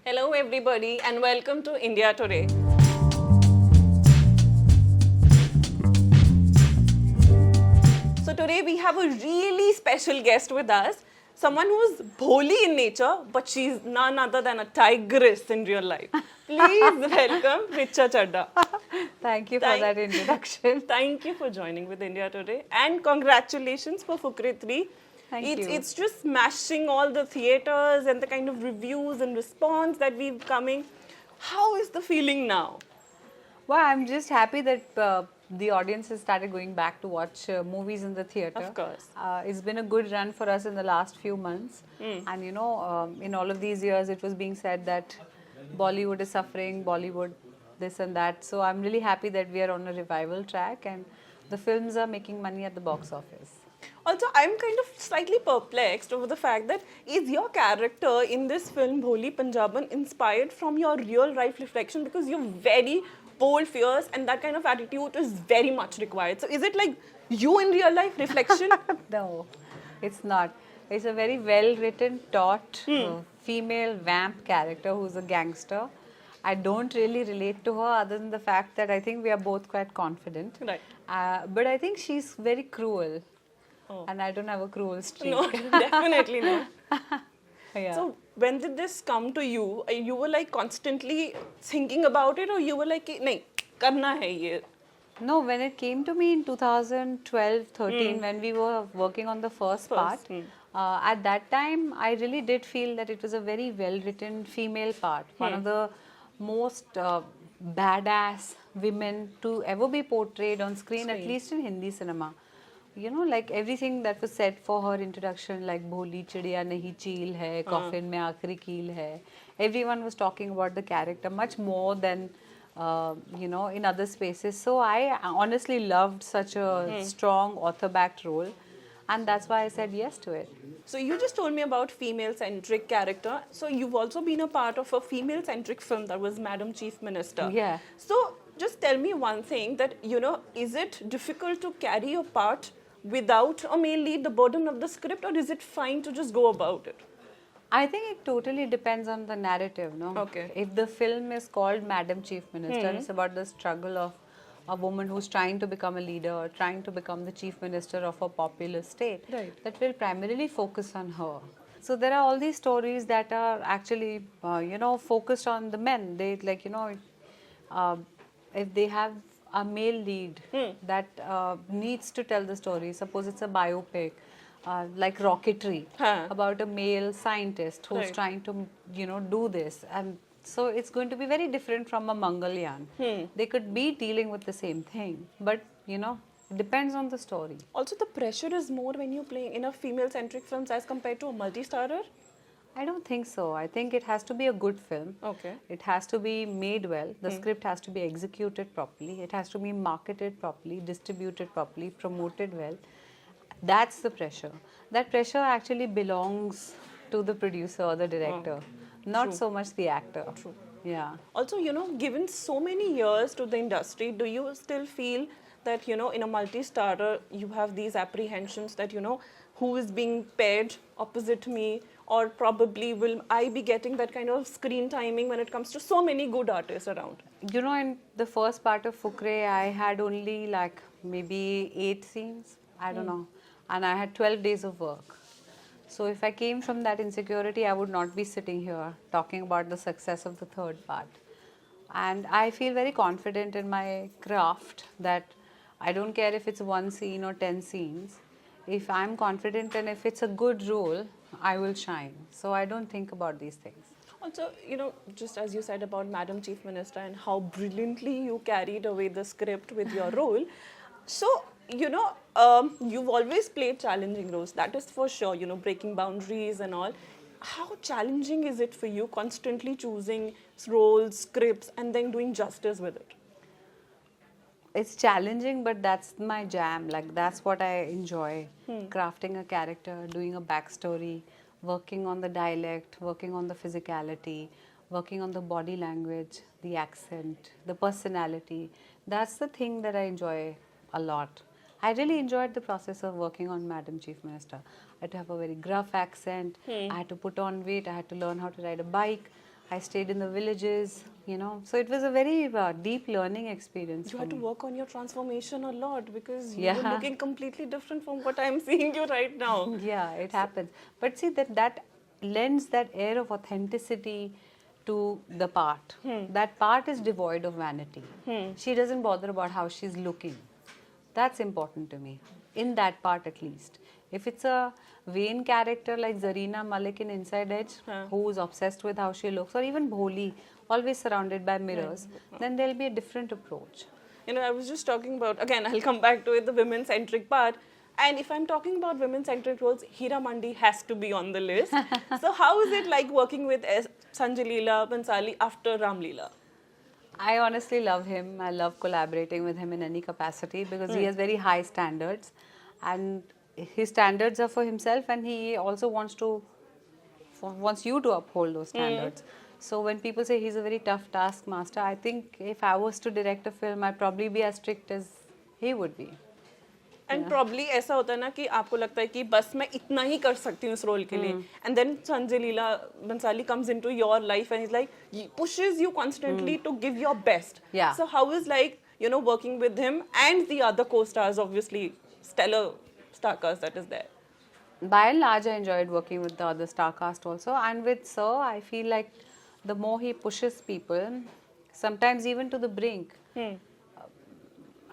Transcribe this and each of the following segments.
Hello, everybody, and welcome to India Today. So, today we have a really special guest with us, someone who's bholi in nature, but she's none other than a tigress in real life. Please welcome Richa Chadda. Thank you for that introduction. Thank you for joining with India Today, and congratulations for Fukre 3. Thank you. It's just smashing all the theaters and the kind of reviews and response that we've coming. How is the feeling now? Well, I'm just happy that the audience has started going back to watch movies in the theater. Of course. It's been a good run for us in the last few months. And you know, in all of these years, it was being said that Bollywood is suffering, Bollywood this and that. So I'm really happy that we are on a revival track and the films are making money at the box office. Also, I'm kind of slightly perplexed over the fact that is your character in this film, Bholi Punjaban, inspired from your real life reflection? Because you're very bold, fierce, and that kind of attitude is very much required. So, is it like you in real life reflection? No, it's not. It's a very well written, taut female vamp character who's a gangster. I don't really relate to her other than the fact that I think we are both quite confident. Right. But I think she's very cruel. Oh. And I don't have a cruel streak. No, definitely not. Yeah. So, when did this come to you? You were like constantly thinking about it, or you were like, nahi, karna hai ye? No, when it came to me in 2012-13, when we were working on the first part, at that time I really did feel that it was a very well written female part, one of the most badass women to ever be portrayed on screen, at least in Hindi cinema. You know, like everything that was said for her introduction, like Bholi Chidiya Nahi Cheel Hai, Coffin Mein Aakhri Keel Hai. Everyone was talking about the character much more than, you know, in other spaces. So I honestly loved such a strong author-backed role. And that's why I said yes to it. So you just told me about female-centric character. So you've also been a part of a female-centric film that was Madam Chief Minister. Yeah. So just tell me one thing that, you know, is it difficult to carry a part without a male lead, the burden of the script, or is it fine to just go about it? I think it totally depends on the narrative, no? Okay. If the film is called Madam Chief Minister, it's about the struggle of a woman who's trying to become a leader or trying to become the chief minister of a populous state. Right. That will primarily focus on her. So there are all these stories that are actually, you know, focused on the men. They like, you know, if they have a male lead that needs to tell the story. Suppose it's a biopic, like Rocketry, about a male scientist who's trying to, you know, do this. And so it's going to be very different from a Mangalyaan. They could be dealing with the same thing, but, you know, it depends on the story. Also, the pressure is more when you're playing in a female-centric films as compared to a multi-starrer? I don't think so. I think it has to be a good film. Okay. It has to be made well. The script has to be executed properly. It has to be marketed properly, distributed properly, promoted well. That's the pressure. That pressure actually belongs to the producer or the director, not so much the actor. True. Yeah. Also, you know, given so many years to the industry, do you still feel that, you know, in a multi-starrer, you have these apprehensions that, you know, who is being paired opposite me, or probably will I be getting that kind of screen timing when it comes to so many good artists around? You know, in the first part of Fukre, I had only like maybe 8 scenes, I don't know, and I had 12 days of work. So if I came from that insecurity, I would not be sitting here talking about the success of the third part. And I feel very confident in my craft that I don't care if it's 1 scene or 10 scenes. If I'm confident and if it's a good role, I will shine. So I don't think about these things. Also, you know, just as you said about Madam Chief Minister and how brilliantly you carried away the script with your role. So, you know, you've always played challenging roles. That is for sure, you know, breaking boundaries and all. How challenging is it for you constantly choosing roles, scripts, and then doing justice with it? It's challenging, but that's my jam. Like, that's what I enjoy. Crafting a character, doing a backstory, working on the dialect, working on the physicality, working on the body language, the accent, the personality. That's the thing that I enjoy a lot. I really enjoyed the process of working on Madam Chief Minister. I had to have a very gruff accent. I had to put on weight. I had to learn how to ride a bike. I stayed in the villages, So it was a very deep learning experience You for had to me. work on your transformation a lot because you were Yeah. looking completely different from what I'm seeing you right now. Yeah, it happens. But see that lends that air of authenticity to the part. That part is devoid of vanity. She doesn't bother about how she's looking. That's important to me. In that part at least. If it's a vain character like Zarina Malik in Inside Edge, who's obsessed with how she looks, or even Bholi, always surrounded by mirrors, then there'll be a different approach. I was just talking about, again, I'll come back to it, the women centric part. And if I'm talking about women centric roles, Hira Mandi has to be on the list. So, how is it like working with Sanjay Leela Bansali after Ram Leela? I honestly love him. I love collaborating with him in any capacity because he has very high standards, and his standards are for himself, and he also wants you to uphold those standards. So when people say he's a very tough taskmaster, I think if I was to direct a film, I'd probably be as strict as he would be. And probably ऐसा होता है ना कि आपको लगता है कि बस मैं इतना ही कर सकती हूँ इस रोल के लिए and then Sanjay Leela Bhansali comes into your life and is like pushes you constantly to give your best. Yeah. So how is like working with him and the other co-stars, obviously stellar star cast that is there. By and large, I enjoyed working with the other star cast also, and with Sir, I feel like the more he pushes people, sometimes even to the brink.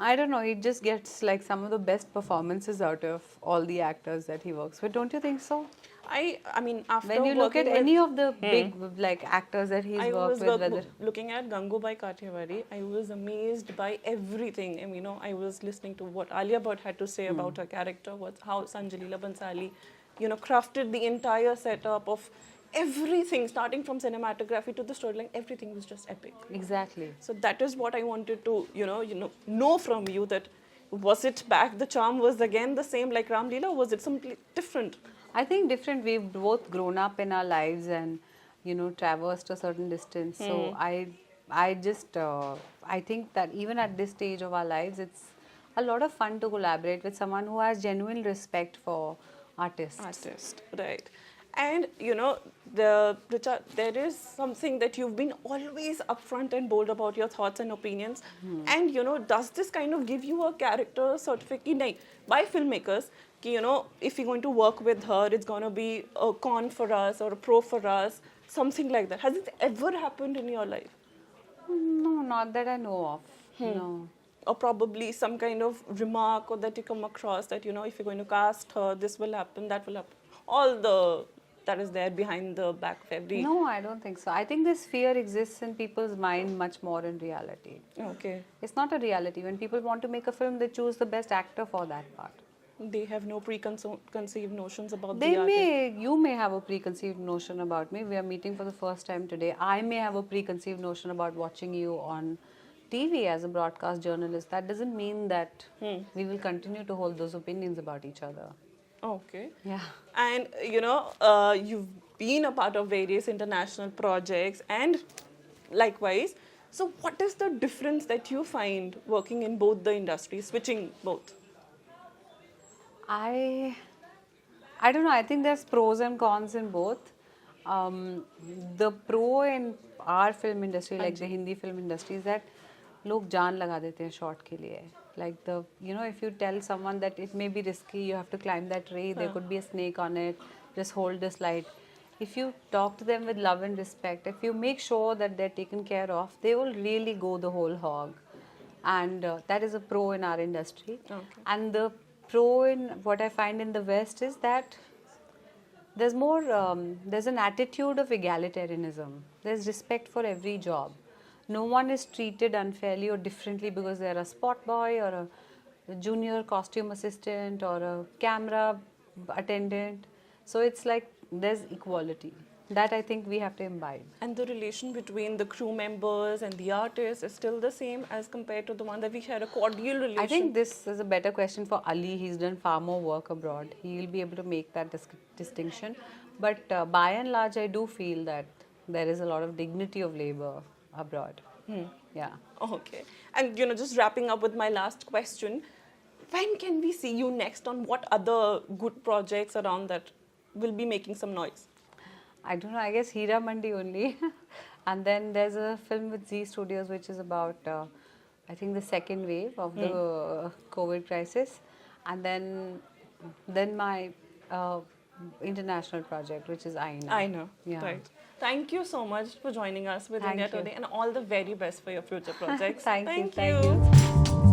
I don't know, he just gets like some of the best performances out of all the actors that he works with. Don't you think so? I mean, after When you look at working any of the big like actors that he's I worked was with, whether looking at Gangubai Kathiawadi, I was amazed by everything. I mean, I was listening to what Alia Bhatt had to say about her character, how Sanjay Leela Bansali, crafted the entire setup of everything, starting from cinematography to the storyline. Everything was just epic. exactly. So that is what I wanted to, know from you. That was it back? The charm was again the same like Ram Leela, or was it something different? I think different. We've both grown up in our lives and traversed a certain distance. So I just I think that even at this stage of our lives, it's a lot of fun to collaborate with someone who has genuine respect for artists. Artist, right? And there is something that you've been always upfront and bold about your thoughts and opinions. And does this kind of give you a character certificate? Nahin, by filmmakers, ki, if you're going to work with her, it's going to be a con for us or a pro for us, something like that. Has it ever happened in your life? No, not that I know of. No. Or probably some kind of remark or that you come across that, if you're going to cast her, this will happen, that will happen. All the that is there behind the back of every. No, I don't think so. I think this fear exists in people's mind much more in reality. Okay. It's not a reality. When people want to make a film, they choose the best actor for that part. They have no preconceived notions about They the artist. you may have a preconceived notion about me. We are meeting for the first time today. I may have a preconceived notion about watching you on TV as a broadcast journalist. That doesn't mean that we will continue to hold those opinions about each other. Okay. Yeah. And you've been a part of various international projects and likewise. So what is the difference that you find working in both the industries, switching both? I don't know. I think there's pros and cons in both. The pro in our film industry, like the Hindi film industry, is that लोग जान लगा देते हैं shot के लिए. Like if you tell someone that it may be risky, you have to climb that tree, there could be a snake on it, just hold this light. If you talk to them with love and respect, if you make sure that they're taken care of, they will really go the whole hog. And that is a pro in our industry. Okay. And the pro in what I find in the West is that there's more, there's an attitude of egalitarianism. There's respect for every job. No one is treated unfairly or differently because they're a spot boy or a junior costume assistant or a camera attendant. So it's like there's equality. That I think we have to imbibe. And the relation between the crew members and the artists is still the same as compared to the one that we had a cordial relation. I think this is a better question for Ali. He's done far more work abroad. He will be able to make that distinction. But by and large, I do feel that there is a lot of dignity of labor abroad. Yeah. Okay. And just wrapping up with my last question, when can we see you next on what other good projects around that will be making some noise? I don't know, I guess Hira Mandi only. And then there's a film with Z Studios which is about, I think, the second wave of the COVID crisis. And then my international project, which is Aina. I know. Yeah. Right. Thank you so much for joining us with Thank India you. Today, and all the very best for your future projects. Thank you.